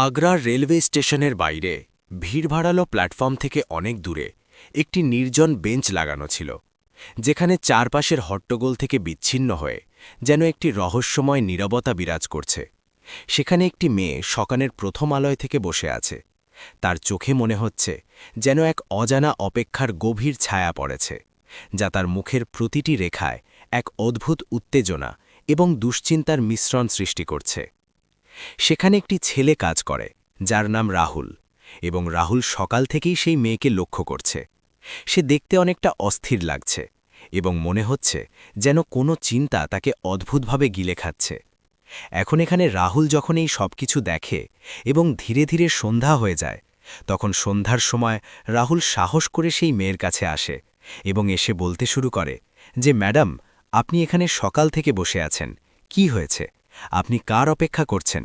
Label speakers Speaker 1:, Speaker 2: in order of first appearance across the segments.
Speaker 1: আগ্রার রেলওয়ে স্টেশনের বাইরে ভিড়ভাড়ালো প্ল্যাটফর্ম থেকে অনেক দূরে একটি নির্জন বেঞ্চ লাগানো ছিল, যেখানে চারপাশের হট্টগোল থেকে বিচ্ছিন্ন হয়ে যেন একটি রহস্যময় নীরবতা বিরাজ করছে। সেখানে একটি মেয়ে সকালের প্রথম আলোয় থেকে বসে আছে। তার চোখে মনে হচ্ছে যেন এক অজানা অপেক্ষার গভীর ছায়া পড়েছে, যা তার মুখের প্রতিটি রেখায় এক অদ্ভুত উত্তেজনা এবং দুশ্চিন্তার মিশ্রণ সৃষ্টি করছে। সেখানে একটি ছেলে কাজ করে, যার নাম রাহুল, এবং রাহুল সকাল থেকেই সেই মেয়েকে লক্ষ্য করছে। সে দেখতে অনেকটা অস্থির লাগছে এবং মনে হচ্ছে যেন কোনো চিন্তা তাকে অদ্ভুতভাবে গিলে খাচ্ছে। এখন এখানে রাহুল যখন এই সব কিছু দেখে এবং ধীরে ধীরে সন্ধ্যা হয়ে যায়, তখন সন্ধ্যার সময় রাহুল সাহস করে সেই মেয়ের কাছে আসে এবং এসে বলতে শুরু করে যে, ম্যাডাম, আপনি এখানে সকাল থেকে বসে আছেন, কি হয়েছে? আপনি কার অপেক্ষা করছেন?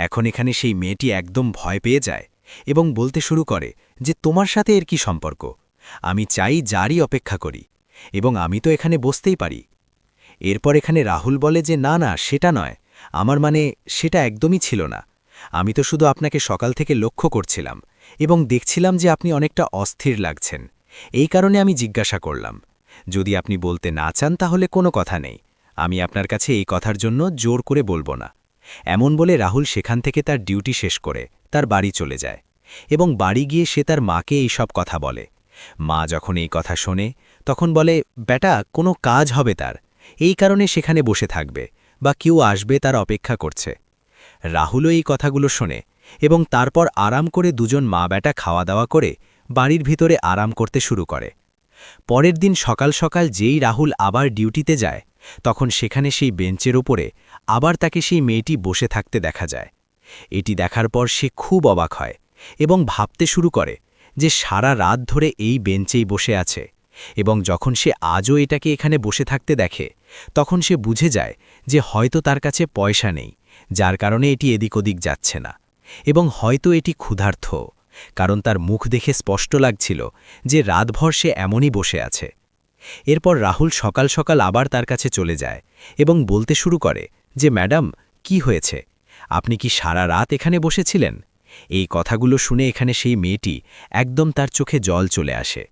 Speaker 1: এখন এখানে সেই মেয়েটি একদম ভয় পেয়ে যায় এবং বলতে শুরু করে যে, তোমার সাথে এর কি সম্পর্ক? আমি চাই যারই অপেক্ষা করি, এবং আমি তো এখানে বসতেই পারি। এরপর এখানে রাহুল বলে যে, না না, সেটা নয়, আমার মানে সেটা একদমই ছিল না। আমি তো শুধু আপনাকে সকাল থেকে লক্ষ্য করছিলাম এবং দেখছিলাম যে আপনি অনেকটা অস্থির লাগছেন। এই কারণে আমি জিজ্ঞাসা করলাম। যদি আপনি বলতে না চান তাহলে কোনো কথা নেই, আমি আপনার কাছে এই কথার জন্য জোর করে বলবো না। এমন বলে রাহুল সেখান থেকে তার ডিউটি শেষ করে তার বাড়ি চলে যায় এবং বাড়ি গিয়ে সে তার মাকে এই সব কথা বলে। মা যখন এই কথা শোনে তখন বলে, বেটা, কোনো কাজ হবে তার, এই কারণে সেখানে বসে থাকবে বা কেউ আসবে তার অপেক্ষা করছে। রাহুলও এই কথাগুলো শোনে এবং তারপর আরাম করে দুজন মা বেটা খাওয়া দাওয়া করে বাড়ির ভিতরে আরাম করতে শুরু করে। পরের দিন সকাল সকাল যেই রাহুল আবার ডিউটিতে যায়, তখন সেখানে সেই বেঞ্চের ওপরে আবার তাকে সেই মেয়েটি বসে থাকতে দেখা যায়। এটি দেখার পর সে খুব অবাক হয় এবং ভাবতে শুরু করে যে সারা রাত ধরে এই বেঞ্চেই বসে আছে, এবং যখন সে আজও এটাকে এখানে বসে থাকতে দেখে, তখন সে বুঝে যায় যে হয়তো তার কাছে পয়সা নেই, যার কারণে এটি এদিক ওদিক যাচ্ছে না, এবং হয়তো এটি ক্ষুধার্ত, কারণ তার মুখ দেখে স্পষ্ট লাগছিল যে রাতভর সে এমনই বসে আছে। এরপর রাহুল সকাল সকাল আবার তার কাছে চলে যায় এবং বলতে শুরু করে যে, ম্যাডাম, কি হয়েছে? আপনি কি সারা রাত এখানে বসেছিলেন? এই কথাগুলো শুনে এখানে সেই মেয়েটি একদম তার চোখে জল চলে আসে,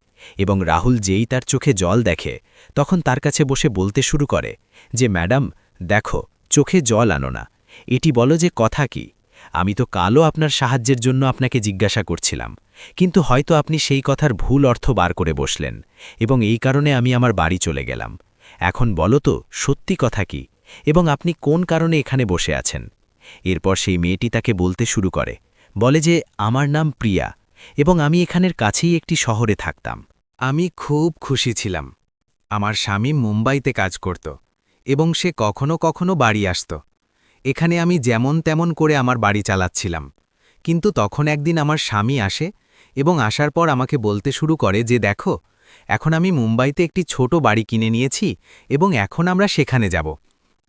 Speaker 1: এবং রাহুল যেই তার চোখে জল দেখে তখন তার কাছে বসে বলতে শুরু করে যে, ম্যাডাম, দেখো, চোখে জল আনো না, এটি বলো যে কথা কি? আমি তো কালও আপনার সাহায্যের জন্য আপনাকে জিজ্ঞাসা করছিলাম, কিন্তু হয়তো আপনি সেই কথার ভুল অর্থ বার করে বসলেন, এবং এই কারণে আমি আমার বাড়ি চলে গেলাম। এখন বলো তো সত্যি কথা কি, এবং আপনি কোন কারণে এখানে বসে আছেন? এরপর সেই মেয়েটি তাকে বলতে শুরু করে, বলে যে, আমার নাম প্রিয়া এবং আমি এখানের কাছেই একটি শহরে থাকতাম। আমি খুব খুশি ছিলাম। আমার স্বামী মুম্বাইতে কাজ করত এবং সে কখনো কখনো বাড়ি আসত। এখানে আমি যেমন তেমন করে আমার বাড়ি চালাচ্ছিলাম, কিন্তু তখন একদিন আমার স্বামী আসে এবং আসার পর আমাকে বলতে শুরু করে যে, দেখো, এখন আমি মুম্বাইতে একটি ছোট বাড়ি কিনে নিয়েছি এবং এখন আমরা সেখানে যাব।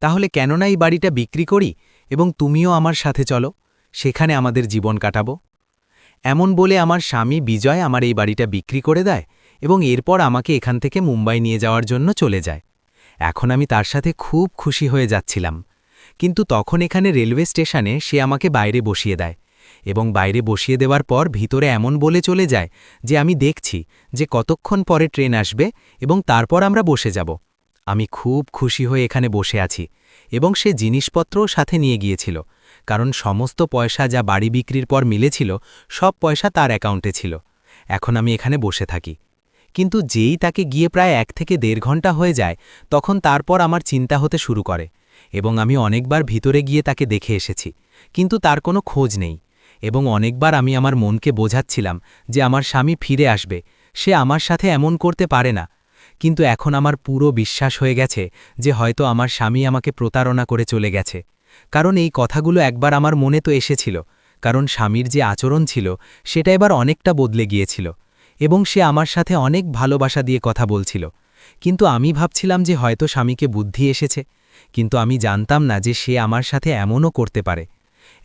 Speaker 1: তাহলে কেন না এই বাড়িটা বিক্রি করি এবং তুমিও আমার সাথে চলো, সেখানে আমাদের জীবন কাটাবো। এমন বলে আমার স্বামী বিজয় আমার এই বাড়িটা বিক্রি করে দেয় এবং এরপর আমাকে এখান থেকে মুম্বাই নিয়ে যাওয়ার জন্য চলে যায়। এখন আমি তার সাথে খুব খুশি হয়ে যাচ্ছিলাম, কিন্তু তখন এখানে রেলওয়ে স্টেশনে সে আমাকে বাইরে বসিয়ে দেয় এবং বাইরে বসিয়ে দেওয়ার পর ভিতরে এমন বলে চলে যায় যে আমি দেখছি যে কতক্ষণ পরে ট্রেন আসবে এবং তারপর আমরা বসে যাব। আমি খুব খুশি হয়ে এখানে বসে আছি এবং সে জিনিসপত্রও সাথে নিয়ে গিয়েছিল, কারণ সমস্ত পয়সা যা বাড়ি বিক্রির পর মিলেছিল সব পয়সা তার অ্যাকাউন্টে ছিল। এখন আমি এখানে বসে থাকি, কিন্তু যেই তাকে গিয়ে প্রায় 1 থেকে 1.5 ঘন্টা হয়ে যায়, তখন তারপর আমার চিন্তা হতে শুরু করে এবং আমি অনেকবার ভিতরে গিয়ে তাকে দেখে এসেছি, কিন্তু তার কোনো খোঁজ নেই, এবং অনেকবার আমি আমার মনকে বোঝাচ্ছিলাম যে আমার স্বামী ফিরে আসবে, সে আমার সাথে এমন করতে পারে না। কিন্তু এখন আমার পুরো বিশ্বাস হয়ে গেছে যে হয়তো আমার স্বামী আমাকে প্রতারণা করে চলে গেছে, কারণ এই কথাগুলো একবার আমার মনে তো এসেছিল, কারণ স্বামীর যে আচরণ ছিল সেটা এবার অনেকটা বদলে গিয়েছিল এবং সে আমার সাথে অনেক ভালোবাসা দিয়ে কথা বলছিল। কিন্তু আমি ভাবছিলাম যে হয়তো স্বামীকে বুদ্ধি এসেছে, কিন্তু আমি জানতাম না যে সে আমার সাথে এমনও করতে পারে।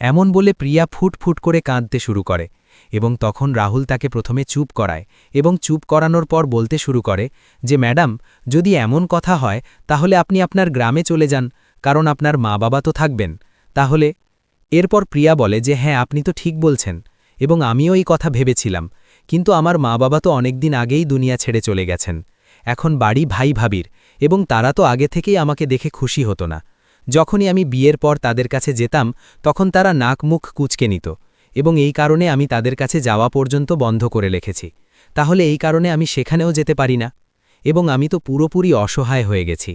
Speaker 1: এমন বলে প্রিয়া ফুট করে কাঁদতে শুরু করে, এবং তখন রাহুল তাকে প্রথমে চুপ করায় এবং চুপ করানোর পর বলতে শুরু করে যে, ম্যাডাম, যদি এমন কথা হয় তাহলে আপনি আপনার গ্রামে চলে যান, কারণ আপনার মা বাবা তো থাকবেন। তাহলে
Speaker 2: এরপর প্রিয়া বলে যে হ্যাঁ আপনি তো ঠিক বলছেন এবং আমিও এই কথা ভেবেছিলাম, কিন্তু আমার মা বাবা তো অনেকদিন আগেই দুনিয়া ছেড়ে চলে গেছেন। এখন বাড়ি ভাই ভাবির, এবং তারা তো আগে থেকেই আমাকে দেখে খুশি হতো না। যখনই আমি বিয়ের পর তাদের কাছে যেতাম তখন তারা নাক মুখ কুঁচকে নিত, এবং এই কারণে আমি তাদের কাছে যাওয়া পর্যন্ত বন্ধ করে রেখেছি। তাহলে এই কারণে আমি সেখানেও যেতে পারি না, এবং আমি তো পুরোপুরি অসহায় হয়ে গেছি।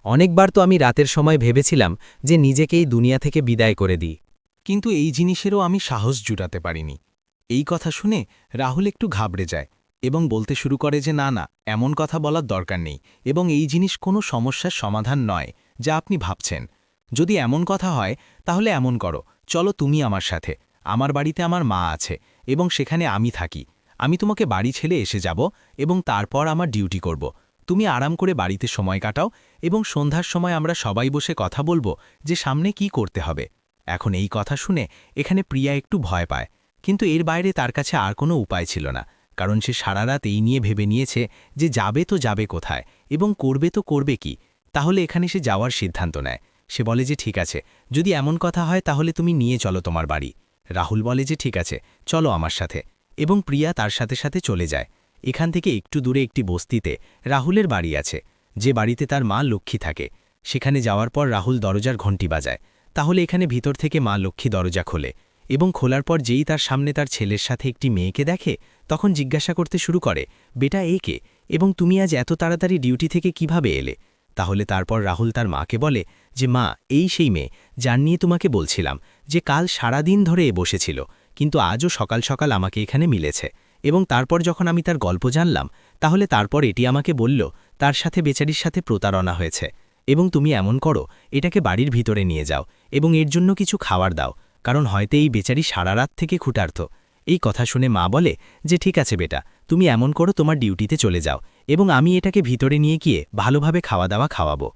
Speaker 2: অনেকবার তো আমি রাতের সময় ভেবেছিলাম যে নিজেকেই দুনিয়া থেকে বিদায় করে দিই।
Speaker 3: কিন্তু এই জিনিসেরও আমি সাহস জুটাতে পারিনি। এই কথা শুনে রাহুল একটু ঘাবড়ে যায় এবং বলতে শুরু করে যে না না, এমন কথা বলার দরকার নেই, এবং এই জিনিস কোনো সমস্যার সমাধান নয় যা আপনি ভাবছেন। যদি এমন কথা হয় তাহলে এমন করো, চলো তুমি আমার সাথে। আমার বাড়িতে আমার মা আছে এবং সেখানে আমি থাকি। আমি তোমাকে বাড়ি ছেড়ে এসে যাব এবং তারপর আমার ডিউটি করব। তুমি আরাম করে বাড়িতে সময় কাটাও এবং সন্ধ্যার সময় আমরা সবাই বসে কথা বলবো যে সামনে কি করতে হবে। এখন এই কথা শুনে এখানে প্রিয়া একটু ভয় পায়, কিন্তু এর বাইরে তার কাছে আর কোনো উপায় ছিল না, কারণ সে সারা রাত এই নিয়ে ভেবে নিয়েছে যে যাবে তো যাবে কোথায় এবং করবে তো করবে কি। তাহলে এখানে সে যাওয়ার সিদ্ধান্ত নেয়। সে বলে যে ঠিক আছে, যদি এমন কথা হয় তাহলে তুমি নিয়ে চলো তোমার বাড়ি। রাহুল বলে যে ঠিক আছে, চলো আমার সাথে, এবং প্রিয়া তার সাথে সাথে চলে যায়। এখান থেকে একটু দূরে একটি বস্তিতে রাহুলের বাড়ি আছে, যে বাড়িতে তার মা লক্ষ্মী থাকে। সেখানে যাওয়ার পর রাহুল দরজার ঘণ্টি বাজায়। তাহলে এখানে ভিতর থেকে মা লক্ষ্মী দরজা খোলে, এবং খোলার পর যেই তার সামনে তার ছেলের সাথে একটি মেয়েকে দেখে তখন জিজ্ঞাসা করতে শুরু করে, বেটা এ কে, এবং তুমি আজ এত তাড়াতাড়ি ডিউটি থেকে কিভাবে এলে? তাহলে তারপর রাহুল তার মাকে বলে যে মা, এই সেই মেয়ে যার নিয়ে তোমাকে বলছিলাম, যে কাল সারা দিন ধরে এ বসেছিল, কিন্তু আজও সকাল সকাল আমাকে এখানে মিলেছে। এবং তারপর যখন আমি তার গল্প জানলাম, তাহলে তারপর এটি আমাকে বলল তার সাথে বেচারির সাথে প্রতারণা হয়েছে, এবং তুমি এমন করো, এটাকে বাড়ির ভিতরে নিয়ে যাও এবং এর জন্য কিছু খাবার দাও, কারণ হয়তো এই বেচারি সারা রাত থেকে ক্ষুধার্ত। এই কথা শুনে মা বলে যে ঠিক আছে বেটা, তুমি এমন করো, তোমার ডিউটিতে চলে যাও এবং আমি এটাকে ভিতরে নিয়ে গিয়ে ভালোভাবে খাওয়া দাওয়া খাওয়াবো।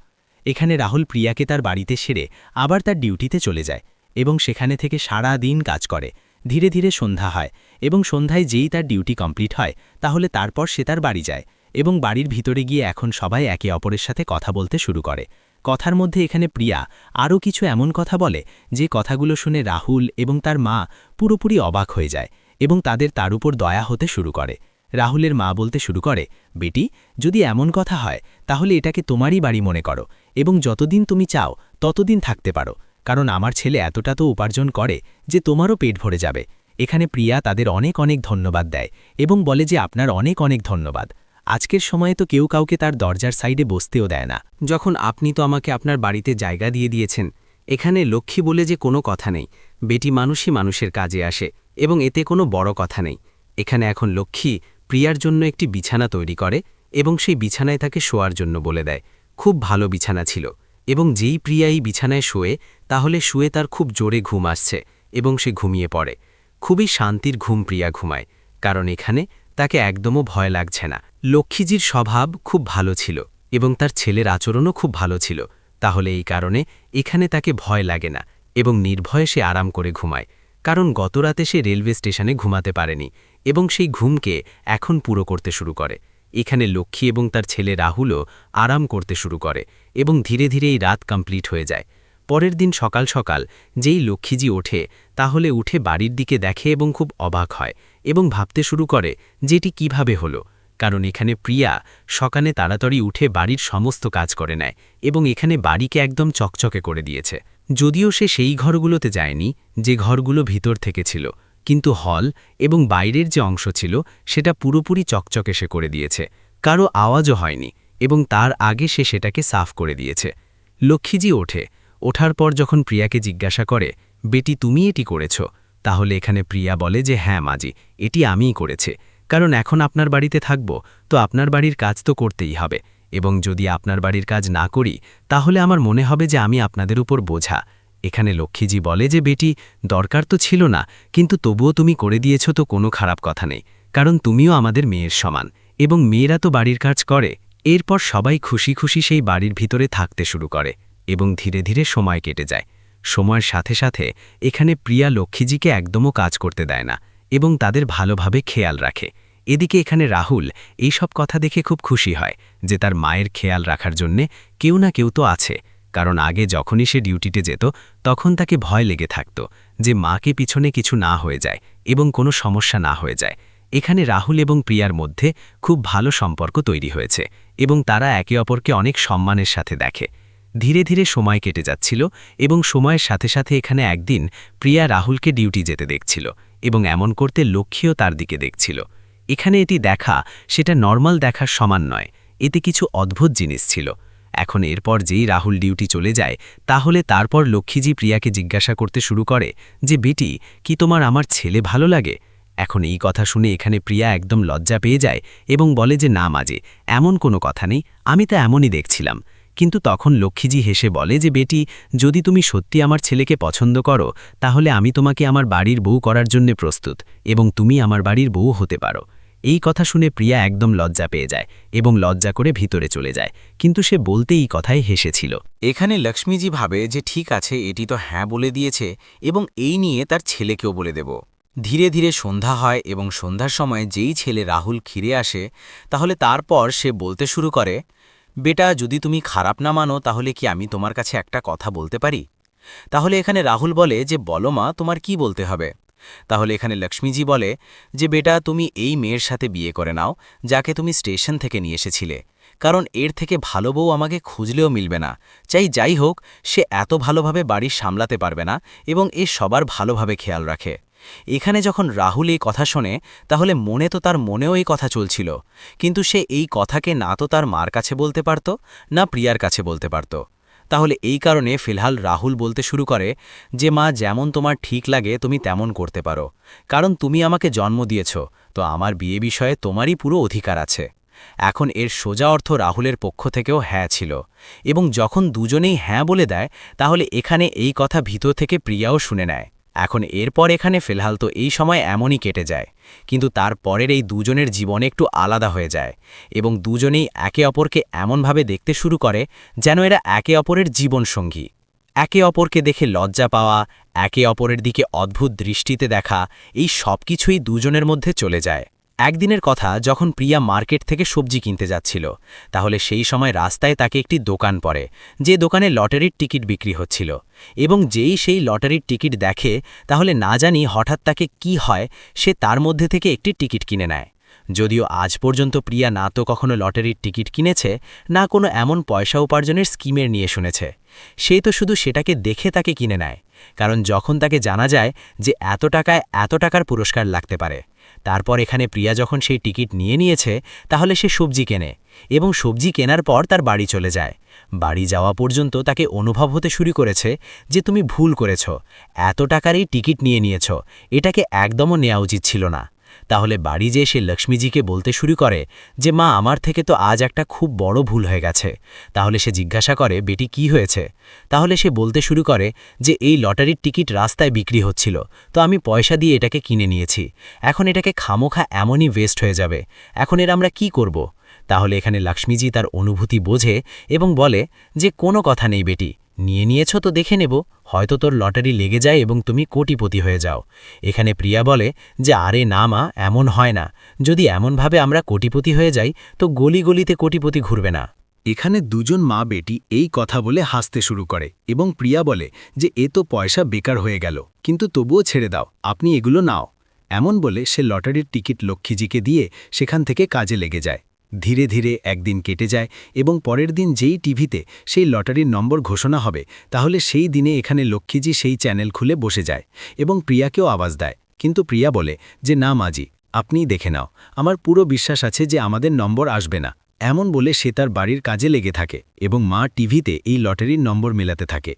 Speaker 3: এখানে রাহুল প্রিয়াকে তার বাড়িতে সেরে আবার তার ডিউটিতে চলে যায় এবং সেখানে থেকে সারা দিন কাজ করে। ধীরে ধীরে সন্ধ্যা হয়, এবং সন্ধ্যায় যেই তার ডিউটি কমপ্লিট হয় তাহলে তারপর সে তার বাড়ি যায়, এবং বাড়ির ভিতরে গিয়ে এখন সবাই একে অপরের সাথে কথা বলতে শুরু করে। কথার মধ্যে এখানে প্রিয়া আরও কিছু এমন কথা বলে যে কথাগুলো শুনে রাহুল এবং তার মা পুরোপুরি অবাক হয়ে যায়, এবং তার উপর দয়া হতে শুরু করে। রাহুলের মা বলতে শুরু করে, বেটি, যদি এমন কথা হয় তাহলে এটাকে তোমারই বাড়ি মনে করো, এবং যতদিন তুমি চাও ততদিন থাকতে পারো, কারণ আমার ছেলে এতটা তো উপার্জন করে যে তোমারও পেট ভরে যাবে। এখানে প্রিয়া তাদের অনেক অনেক ধন্যবাদ দেয় এবং বলে যে আপনার অনেক অনেক ধন্যবাদ। আজকের সময়ে তো কেউ কাউকে তার দরজার সাইডে বসতেও দেয় না, যখন আপনি তো আমাকে আপনার বাড়িতে জায়গা দিয়ে দিয়েছেন। এখানে লক্ষ্মী বলে যে কোনো কথা নেই, বেটি মানুষই মানুষের কাজে আসে, এবং এতে কোনো বড় কথা নেই। এখানে এখন লক্ষ্মী প্রিয়ার জন্য একটি বিছানা তৈরি করে এবং সেই বিছানায় তাকে শোয়ার জন্য বলে দেয়। খুব ভালো বিছানা ছিল, এবং যেই প্রিয়া এই বিছানায় শোয়ে তাহলে শুয়ে তার খুব জোরে ঘুম আসছে এবং সে ঘুমিয়ে পড়ে। খুবই শান্তির ঘুম প্রিয়া ঘুমায়, কারণ এখানে তাকে একদমও ভয় লাগছে না। লক্ষ্মীজির স্বভাব খুব ভালো ছিল এবং তার ছেলের আচরণও খুব ভালো ছিল, তাহলে এই কারণে এখানে তাকে ভয় লাগে না এবং নির্ভয়ে সে আরাম করে ঘুমায়, কারণ গতরাতে সে রেলওয়ে স্টেশনে ঘুমাতে পারেনি এবং সেই ঘুমকে এখন পুরো করতে শুরু করে। এখানে লক্ষ্মী এবং তার ছেলে রাহুলও আরাম করতে শুরু করে এবং ধীরে ধীরে এই রাত কমপ্লিট হয়ে যায়। পরের দিন সকাল সকাল যেই লক্ষ্মীজি ওঠে তাহলে উঠে বাড়ির দিকে দেখে এবং খুব অবাক হয় এবং ভাবতে শুরু করে যে এটি কীভাবে হলো, কারণ এখানে প্রিয়া সকালে তাড়াতাড়ি উঠে বাড়ির সমস্ত কাজ করে নেয় এবং এখানে বাড়িকে একদম চকচকে করে দিয়েছে। যদিও সে সেই ঘরগুলোতে যায়নি যে ঘরগুলো ভিতর থেকে ছিল, কিন্তু হল এবং বাইরের যে অংশ ছিল সেটা পুরোপুরি চকচকে সে করে দিয়েছে, কারো আওয়াজও হয়নি, এবং তার আগে সে সেটাকে সাফ করে দিয়েছে। লক্ষ্মীজি ওঠার পর যখন প্রিয়াকে জিজ্ঞাসা করে, বেটি তুমি এটি করেছ? তাহলে এখানে প্রিয়া বলে যে হ্যাঁ মাজি, এটি আমিই করেছি, কারণ এখন আপনার বাড়িতে থাকব তো আপনার বাড়ির কাজ তো করতেই হবে, এবং যদি আপনার বাড়ির কাজ না করি তাহলে আমার মনে হবে যে আমি আপনাদের উপর বোঝা। এখানে লক্ষ্মীজি বলে যে বেটি, দরকার তো ছিল না, কিন্তু তবুও তুমি করে দিয়েছ তো কোনো খারাপ কথা নেই, কারণ তুমিও আমাদের মেয়ের সমান, এবং মেয়েরা তো বাড়ির কাজ করে। এরপর সবাই খুশি খুশি সেই বাড়ির ভিতরে থাকতে শুরু করে এবং ধীরে ধীরে সময় কেটে যায়। সময়ের সাথে সাথে এখানে প্রিয়া লক্ষ্মীজিকে একদমও কাজ করতে দেয় না এবং তাদের ভালোভাবে খেয়াল রাখে। এদিকে এখানে রাহুল এই সব কথা দেখে খুব খুশি হয় যে তার মায়ের খেয়াল রাখার জন্যে কেউ না কেউ তো আছে,
Speaker 2: কারণ আগে যখনই সে ডিউটিতে যেত তখন তাকে ভয় লেগে থাকত যে মাকে পিছনে কিছু না হয়ে যায় এবং কোনো সমস্যা না হয়ে যায়। এখানে রাহুল এবং প্রিয়ার মধ্যে খুব ভালো সম্পর্ক তৈরি হয়েছে এবং তারা একে অপরকে অনেক সম্মানের সাথে দেখে। ধীরে ধীরে সময় কেটে যাচ্ছিল এবং সময়ের সাথে সাথে এখানে একদিন প্রিয়া রাহুলকে ডিউটি যেতে দেখছিল এবং এমন করতে লক্ষ্মীও তার দিকে দেখছিল। এখানে এটি দেখা সেটা নর্মাল দেখার সমান নয়, এতে কিছু অদ্ভুত জিনিস ছিল। এখন এরপর যেই রাহুল ডিউটি চলে যায় তাহলে তারপর লক্ষ্মীজি প্রিয়াকে জিজ্ঞাসা করতে শুরু করে যে বেটি, কি তোমার আমার ছেলে ভালো লাগে? এখন এই কথা শুনে এখানে প্রিয়া একদম লজ্জা পেয়ে যায় এবং বলে যে না মাঝে এমন কোনো কথা নেই, আমি তো এমনই দেখছিলাম। কিন্তু তখন লক্ষ্মীজি হেসে বলে যে বেটি, যদি তুমি সত্যি আমার ছেলেকে পছন্দ করো তাহলে আমি তোমাকে আমার বাড়ির বউ করার জন্য প্রস্তুত এবং তুমি আমার বাড়ির বউ হতে পারো। এই কথা শুনে প্রিয়া একদম লজ্জা পেয়ে যায় এবং লজ্জা করে ভিতরে চলে যায়, কিন্তু সে বলতে এই কথাই হেসেছিল।
Speaker 1: এখানে লক্ষ্মীজি ভাবে যে ঠিক আছে, এটি তো হ্যাঁ বলে দিয়েছে এবং এই নিয়ে তার ছেলেকেও বলে দেব। ধীরে ধীরে সন্ধ্যা হয় এবং সন্ধ্যার সময় যেই ছেলে রাহুল ফিরে আসে তাহলে তারপর সে বলতে শুরু করে, বেটা, যদি তুমি খারাপ না মানো তাহলে কি আমি তোমার কাছে একটা কথা বলতে পারি? তাহলে এখানে রাহুল বলে যে বলো মা, তোমার কি বলতে হবে? তাহলে এখানে লক্ষ্মীজি বলে যে বেটা, তুমি এই মেয়ের সাথে বিয়ে করে নাও যাকে তুমি স্টেশন থেকে নিয়ে এসেছিলে, কারণ এর থেকে ভালো বউ আমাকে খুঁজলেও মিলবে না। যাই হোক, সে এত ভালোভাবে বাড়ি সামলাতে পারবে না এবং এ সবার ভালোভাবে খেয়াল রাখে। এখানে যখন রাহুল এই কথা শোনে তাহলে মনে তো তার মনেও এই কথা চলছিল, কিন্তু সে এই কথাকে না তো তার মার কাছে বলতে পারত না প্রিয়ার কাছে বলতে পারত। তাহলে এই কারণে ফিলহাল রাহুল বলতে শুরু করে যে মা, যেমন তোমার ঠিক লাগে তুমি তেমন করতে পারো, কারণ তুমি আমাকে জন্ম দিয়েছ, তো আমার বিয়ে বিষয়ে তোমারই পুরো অধিকার আছে। এখন এর সোজা অর্থ রাহুলের পক্ষ থেকেও হ্যাঁ ছিল, এবং যখন দুজনেই হ্যাঁ বলে দেয় তাহলে এখানে এই কথা ভিতর থেকে প্রিয়াও শুনে নেয়। এখন এরপর এখানে ফিলহাল তো এই সময় এমনই কেটে যায়, কিন্তু তারপরের এই দুজনের জীবন একটু আলাদা হয়ে যায় এবং দুজনেই একে অপরকে এমনভাবে দেখতে শুরু করে যেন এরা একে অপরের জীবনসঙ্গী। একে অপরকে দেখে লজ্জা পাওয়া, একে অপরের দিকে অদ্ভুত দৃষ্টিতে দেখা, এই সব কিছুই দুজনের মধ্যে চলে যায়। একদিনের কথা, যখন প্রিয়া মার্কেট থেকে সবজি কিনতে যাচ্ছিল তাহলে সেই সময় রাস্তায় তাকে একটি দোকান পড়ে, যে দোকানে লটারির টিকিট বিক্রি হচ্ছিল, এবং যেই সেই লটারির টিকিট দেখে তাহলে না জানি হঠাৎ তাকে কি হয়, সে তার মধ্যে থেকে একটি টিকিট কিনে নেয়। যদিও আজ পর্যন্ত প্রিয়া না তো কখনো লটারির টিকিট কিনেছে, না কোনো এমন পয়সা উপার্জনের স্কিমের নিয়ে শুনেছে, সেই তো শুধু সেটাকে দেখে তাকে কিনে নেয়, কারণ যখন তাকে জানা যায় যে এত টাকায় এত টাকার পুরস্কার লাগতে পারে। তারপর এখানে প্রিয়া যখন সেই টিকিট নিয়েছে তাহলে সে সবজি কেনে এবং সবজি কেনার পর তার বাড়ি চলে যায়। বাড়ি যাওয়া পর্যন্ত তাকে অনুভব হতে শুরু করেছে যে তুমি ভুল করেছ, এত টাকারই টিকিট নিয়েছ, এটাকে একদমও নেওয়া উচিত ছিল না। তাহলে বাড়ি যেয়ে সে লক্ষ্মীজিকে বলতে শুরু করে যে মা, আমার থেকে তো আজ একটা খুব বড় ভুল হয়ে গেছে। তাহলে সে জিজ্ঞাসা করে, বেটি কি হয়েছে? তাহলে সে বলতে শুরু করে যে এই লটারির টিকিট রাস্তায় বিক্রি হচ্ছিল, তো আমি পয়সা দিয়ে এটাকে কিনে নিয়েছি, এখন এটাকে খামোখা এমনই ওয়েস্ট হয়ে যাবে, এখন এর আমরা কি করব? তাহলে এখানে লক্ষ্মীজি তার অনুভূতি বোঝে এবং বলে যে কোনো কথা নেই বেটি, নিয়েছ তো দেখে নেব, হয়তো তোর লটারি লেগে যায় এবং তুমি কোটিপতি হয়ে যাও। এখানে প্রিয়া বলে যে আরে না মা, এমন হয় না, যদি এমনভাবে আমরা কোটিপতি হয়ে যাই তো গলি গলিতে কোটিপতি ঘুরবে না।
Speaker 3: এখানে দুজন মা বেটি এই কথা বলে হাসতে শুরু করে এবং প্রিয়া বলে যে এ তো পয়সা বেকার হয়ে গেল, কিন্তু তবুও ছেড়ে দাও, আপনি এগুলো নাও। এমন বলে সে লটারির টিকিট লক্ষ্মীজিকে দিয়ে সেখান থেকে কাজে লেগে যায়। ধীরে ধীরে একদিন কেটে যায় এবং পরের দিন যেই টিভিতে সেই লটারির নম্বর ঘোষণা হবে তাহলে সেই দিনে এখানে লক্ষ্মীজি সেই চ্যানেল খুলে বসে যায় এবং প্রিয়াকেও আওয়াজ দেয়, কিন্তু প্রিয়া বলে যে না মাজি, আপনিই দেখে নাও, আমার পুরো বিশ্বাস আছে যে আমাদের নম্বর আসবে না। এমন বলে সে তার বাড়ির কাজে লেগে থাকে এবং মা টিভিতে এই লটারির নম্বর মেলাতে থাকে।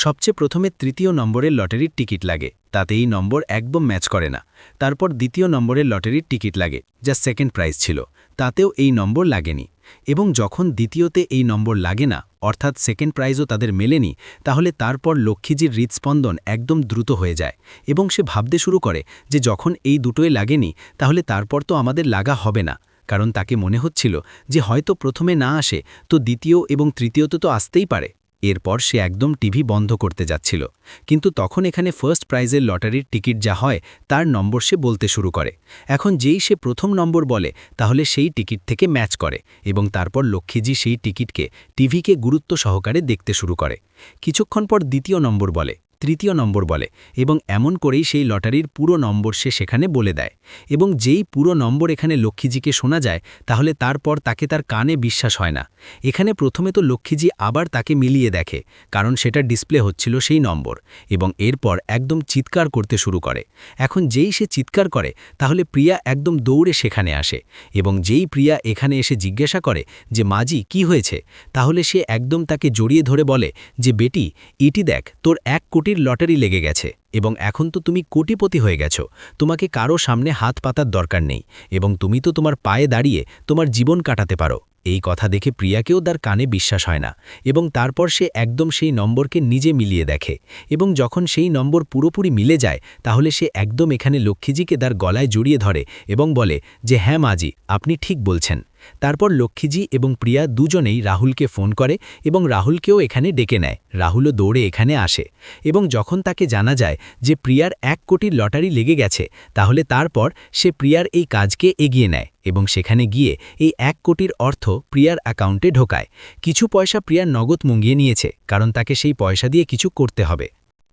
Speaker 3: সবচেয়ে প্রথমে তৃতীয় নম্বরের লটারির টিকিট লাগে, তাতে এই নম্বর একদম ম্যাচ করে না। তারপর দ্বিতীয় নম্বরের লটারির টিকিট লাগে, যা সেকেন্ড প্রাইজ ছিল, তাতেও এই নম্বর লাগেনি। এবং যখন দ্বিতীয়তে এই নম্বর লাগে না, অর্থাৎ সেকেন্ড প্রাইজও তাদের মেলেনি, তাহলে তারপর লক্ষ্মীজির হৃৎস্পন্দন একদম দ্রুত হয়ে যায় এবং সে ভাবতে শুরু করে যে যখন এই দুটোই লাগেনি তাহলে তারপর তো আমাদের লাগা হবে না, কারণ তাকে মনে হচ্ছিল যে হয়তো প্রথমে না আসে তো দ্বিতীয় এবং তৃতীয়তে তো আসতেই পারে।
Speaker 2: এরপর সে একদম টিভি বন্ধ করতে যাচ্ছিল, কিন্তু তখন এখানে ফার্স্ট প্রাইজের লটারির টিকিট যা হয় তার নম্বর সে বলতে শুরু করে। এখন যেই সে প্রথম নম্বর বলে তাহলে সেই টিকিট থেকে ম্যাচ করে এবং তারপর লক্ষ্মীজি সেই টিকিটকে টিভিকে গুরুত্ব সহকারে দেখতে শুরু করে। কিছুক্ষণ পর দ্বিতীয় নম্বর বলে, তৃতীয় নম্বর বলে এবং এমন করেই সেই লটারির পুরো নম্বর সে সেখানে বলে দেয়। এবং যেই পুরো নম্বর এখানে লক্ষ্মীজিকে শোনা যায় তাহলে তারপর তাকে তার কানে বিশ্বাস হয় না। এখানে প্রথমে তো লক্ষ্মীজি আবার তাকে মিলিয়ে দেখে, কারণ সেটা ডিসপ্লে হচ্ছিল সেই নম্বর, এবং এরপর একদম চিৎকার করতে শুরু করে। এখন যেই সে চিৎকার করে তাহলে প্রিয়া একদম দৌড়ে সেখানে আসে, এবং যেই প্রিয়া এখানে এসে জিজ্ঞাসা করে যে মাজি কি হয়েছে, তাহলে সে একদম তাকে জড়িয়ে ধরে বলে যে বেটি, ইটি দেখ, তোর 1 কোটির লটারি লেগে গেছে এবং এখন তো তুমি কোটিপতি হয়ে গেছো, তোমাকে কারো সামনে হাত পাতার দরকার নেই এবং তুমি তো তোমার পায়ে দাঁড়িয়ে তোমার জীবন কাটাতে পারো। এই কথা দেখে প্রিয়াকেও তার কানে বিশ্বাস হয় না, এবং তারপর সে একদম সেই নম্বরকে নিজে মিলিয়ে দেখে, এবং যখন সেই নম্বর পুরোপুরি মিলে যায় তাহলে সে একদম এখানে লক্ষ্মীজিকে তার গলায় জড়িয়ে ধরে এবং বলে যে হ্যাঁ মাজি, আপনি ঠিক বলছেন। তারপর লক্ষ্মীজি এবং প্রিয়া দুজনেই রাহুলকে ফোন করে এবং রাহুলকেও এখানে ডেকে নেয়। রাহুলও দৌড়ে এখানে আসে, এবং যখন তাকে জানা যায় যে প্রিয়ার 1 কোটির লটারি লেগে গেছে তাহলে তারপর সে প্রিয়ার এই কাজকে এগিয়ে নেয় এবং সেখানে গিয়ে এই 1 কোটির অর্থ প্রিয়ার অ্যাকাউন্টে ঢোকায়। কিছু পয়সা প্রিয়ার নগদ মুঙ্গিয়ে নিয়েছে, কারণ তাকে সেই পয়সা দিয়ে কিছু করতে হবে।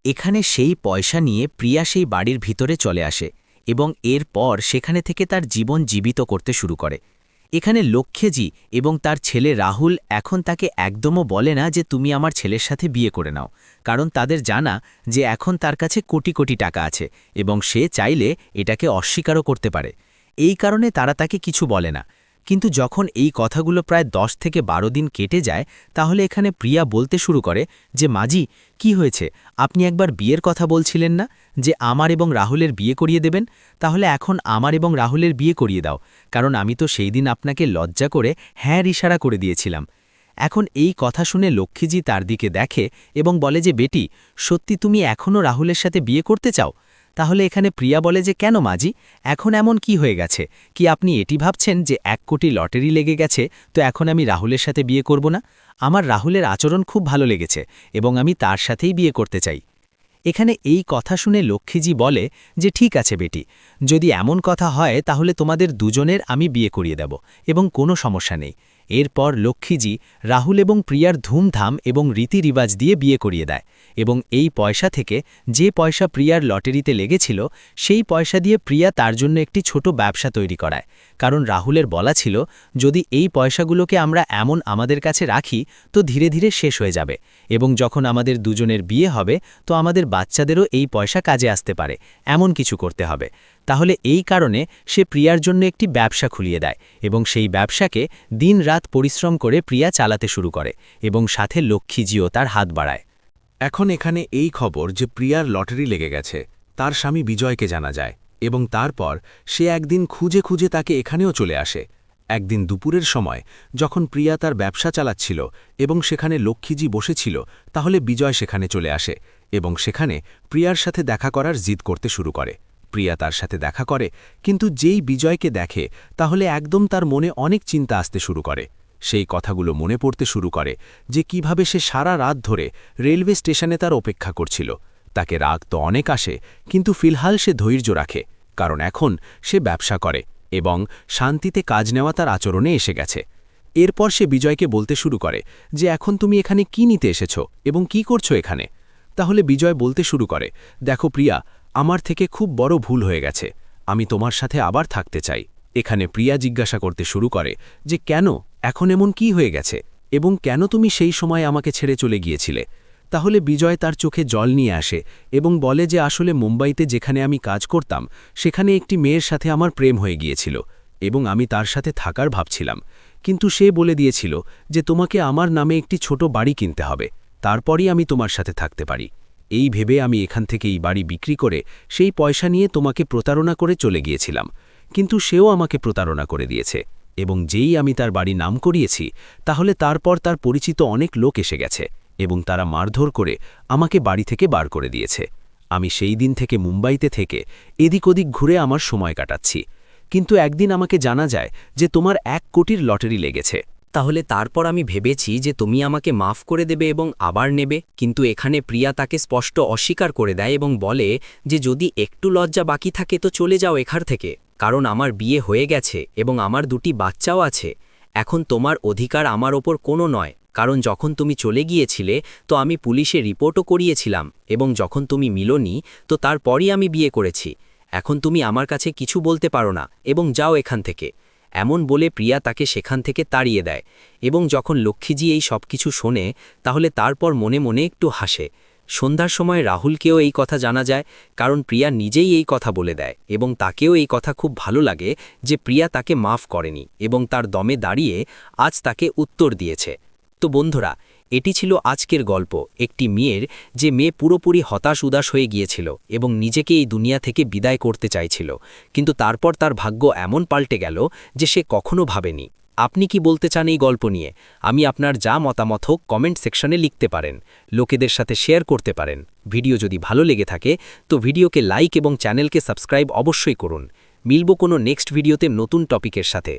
Speaker 4: এখানে সেই পয়সা নিয়ে প্রিয়া সেই বাড়ির ভিতরে চলে আসে এবং এরপর সেখানে থেকে তার জীবন জীবিত করতে শুরু করে। এখানে লক্ষ্মীজি এবং তার ছেলে রাহুল এখন তাকে একদমও বলে না যে তুমি আমার ছেলের সাথে বিয়ে করে নাও, কারণ তাদের জানা যে এখন তার কাছে কোটি কোটি টাকা আছে এবং সে চাইলে এটাকে অস্বীকারও করতে পারে। এই কারণে তারা তাকে কিছু বলে না। কিন্তু যখন এই কথাগুলো প্রায় 10 থেকে 12 দিন কেটে যায় তাহলে এখানে প্রিয়া বলতে শুরু করে যে মাজি, কি হয়েছে, আপনি একবার বিয়ের কথা বলছিলেন না যে আমার এবং রাহুলের বিয়ে করিয়ে দেবেন, তাহলে এখন আমার এবং রাহুলের বিয়ে করিয়ে দাও, কারণ আমি তো সেই দিন আপনাকে লজ্জা করে হ্যাঁ ইশারা করে দিয়েছিলাম। এখন এই কথা শুনে লক্ষ্মীজি তার দিকে দেখে এবং বলে যে বেটি, সত্যি তুমি এখনও রাহুলের সাথে বিয়ে করতে চাও? তাহলে এখানে প্রিয়া বলে যে কেন মাজি, এখন এমন কি হয়ে গেছে, কি আপনি এটি ভাবছেন যে 1 কোটি লটারি লেগে গেছে তো এখন আমি রাহুলের সাথে বিয়ে করব না? আমার রাহুলের আচরণ খুব ভালো লেগেছে এবং আমি তার সাথেই বিয়ে করতে চাই। এখানে এই কথা শুনে লক্ষ্মীজি বলে যে ঠিক আছে বেটি, যদি এমন কথা হয় তাহলে তোমাদের দুজনের আমি বিয়ে করিয়ে দেব এবং কোনো সমস্যা নেই। এরপর লক্ষ্মীজি রাহুল এবং প্রিয়ার ধুমধাম এবং রীতিরিবাজ দিয়ে বিয়ে করিয়ে দেয়, এবং এই পয়সা থেকে যে পয়সা প্রিয়ার লটারিতে লেগেছিল সেই পয়সা দিয়ে প্রিয়া তার জন্য একটি ছোট ব্যবসা তৈরি করায়, কারণ রাহুলের বলা ছিল যদি এই পয়সাগুলোকে আমরা এমন আমাদের কাছে রাখি তো ধীরে ধীরে শেষ হয়ে যাবে, এবং যখন আমাদের দুজনের বিয়ে হবে তো আমাদের বাচ্চাদেরও এই পয়সা কাজে আসতে পারে, এমন কিছু করতে হবে। তাহলে এই কারণে সে প্রিয়ার জন্য একটি ব্যবসা খুলিয়ে দেয় এবং সেই ব্যবসাকে দিন-রাত পরিশ্রম করে প্রিয়া চালাতে শুরু করে এবং সাথে লক্ষ্মীজিও তার হাত বাড়ায়।
Speaker 1: এখন এখানে এই খবর যে প্রিয়ার লটারি লেগে গেছে তার স্বামী বিজয়কে জানা যায়, এবং তারপর সে একদিন খুঁজে খুঁজে তাকে এখানেও চলে আসে। একদিন দুপুরের সময় যখন প্রিয়া তার ব্যবসা চালাচ্ছিল এবং সেখানে লক্ষ্মীজি বসেছিল, তাহলে বিজয় সেখানে চলে আসে এবং সেখানে প্রিয়ার সাথে দেখা করার জিদ করতে শুরু করে। প্রিয়া তার সাথে দেখা করে, কিন্তু যেই বিজয়কে দেখে তাহলে একদম তার মনে অনেক চিন্তা আসতে শুরু করে। সেই কথাগুলো মনে পড়তে শুরু করে যে কিভাবে সে সারা রাত ধরে রেলওয়ে স্টেশনে তার অপেক্ষা করছিল। তাকে রাগ তো অনেক আসে, কিন্তু ফিলহাল সে ধৈর্য রাখে, কারণ এখন সে ব্যবসা করে এবং শান্তিতে কাজ নেওয়া তার আচরণে এসে গেছে। এরপর সে বিজয়কে বলতে শুরু করে যে এখন তুমি এখানে কি নিতে এসেছো এবং কি করছো এখানে? তাহলে বিজয় বলতে শুরু করে, দেখো প্রিয়া, আমার থেকে খুব বড় ভুল হয়ে গেছে, আমি তোমার সাথে আবার থাকতে চাই। এখানে প্রিয়া জিজ্ঞাসা করতে শুরু করে যে কেন, এখন এমন কি হয়ে গেছে এবং কেন তুমি সেই সময় আমাকে ছেড়ে চলে গিয়েছিলে? তাহলে বিজয় তার চোখে জল নিয়ে আসে এবং বলে যে আসলে মুম্বাইতে যেখানে আমি কাজ করতাম সেখানে একটি মেয়ের সাথে আমার প্রেম হয়ে গিয়েছিল এবং আমি তার সাথে থাকার ভাবছিলাম, কিন্তু সে বলে দিয়েছিল যে তোমাকে আমার নামে একটি ছোট বাড়ি কিনতে হবে, তারপরই আমি তোমার সাথে থাকতে পারি। এই ভেবে আমি এখান থেকে এই বাড়ি বিক্রি করে সেই পয়সা নিয়ে তোমাকে প্রতারণা করে চলে গিয়েছিলাম, কিন্তু সেও আমাকে প্রতারণা করে দিয়েছে, এবং যেই আমি তার বাড়ি নাম করিয়েছি তাহলে তারপর তার পরিচিত অনেক লোক এসে গেছে এবং তারা মারধর করে আমাকে বাড়ি থেকে বার করে দিয়েছে। আমি সেই দিন থেকে মুম্বাইতে থেকে এদিক ওদিক ঘুরে আমার সময় কাটাচ্ছি, কিন্তু একদিন আমাকে জানা যায় যে তোমার 1 কোটির লটারি লেগেছে
Speaker 4: তাহলে তারপর আমি ভেবেছি যে তুমি আমাকে মাফ করে দেবে এবং আবার নেবে, কিন্তু এখানে প্রিয়া তাকে স্পষ্ট অস্বীকার করে দেয় এবং বলে যে যদি একটু লজ্জা বাকি থাকে তো চলে যাও এখান থেকে, কারণ আমার বিয়ে হয়ে গেছে এবং আমার 2টি বাচ্চাও আছে। এখন তোমার অধিকার আমার ওপর কোনো নয়, কারণ যখন তুমি চলে গিয়েছিলে তো আমি পুলিশে রিপোর্টও করিয়েছিলাম এবং যখন তুমি মিলোনি তো তারপরই আমি বিয়ে করেছি। এখন তুমি আমার কাছে কিছু বলতে পারো না এবং যাও এখান থেকে। এমন বলে প্রিয়া তাকে সেখান থেকে তাড়িয়ে দেয় এবং যখন লক্ষ্মীজি এই সব কিছু শোনে তাহলে তারপর মনে মনে একটু হাসে। সন্ধ্যার সময় রাহুলকেও এই কথা জানা যায়, কারণ প্রিয়া নিজেই এই কথা বলে দেয় এবং তাকেও এই কথা খুব ভালো লাগে যে প্রিয়া তাকে মাফ করেনি এবং তার দমে দাঁড়িয়ে আজ তাকে উত্তর দিয়েছে। তো বন্ধুরা, এটি ছিল আজকের গল্প, একটি মেয়ের যে মেয়ে পুরোপুরি হতাশ উদাস হয়ে গিয়েছিল এবং নিজেকে এই দুনিয়া থেকে বিদায় করতে চাইছিল, কিন্তু তারপর তার ভাগ্য এমন পাল্টে গেল যে সে কখনো ভাবেনি। আপনি কি বলতে চান এই গল্প নিয়ে? আমি আপনার যা মতামত হোক কমেন্ট সেকশনে লিখতে পারেন, লোকেদের সাথে শেয়ার করতে পারেন। ভিডিও যদি ভালো লেগে থাকে তো ভিডিওকে লাইক এবং চ্যানেলকে সাবস্ক্রাইব অবশ্যই করুন। মিলব কোনো নেক্সট ভিডিওতে নতুন টপিকের সাথে।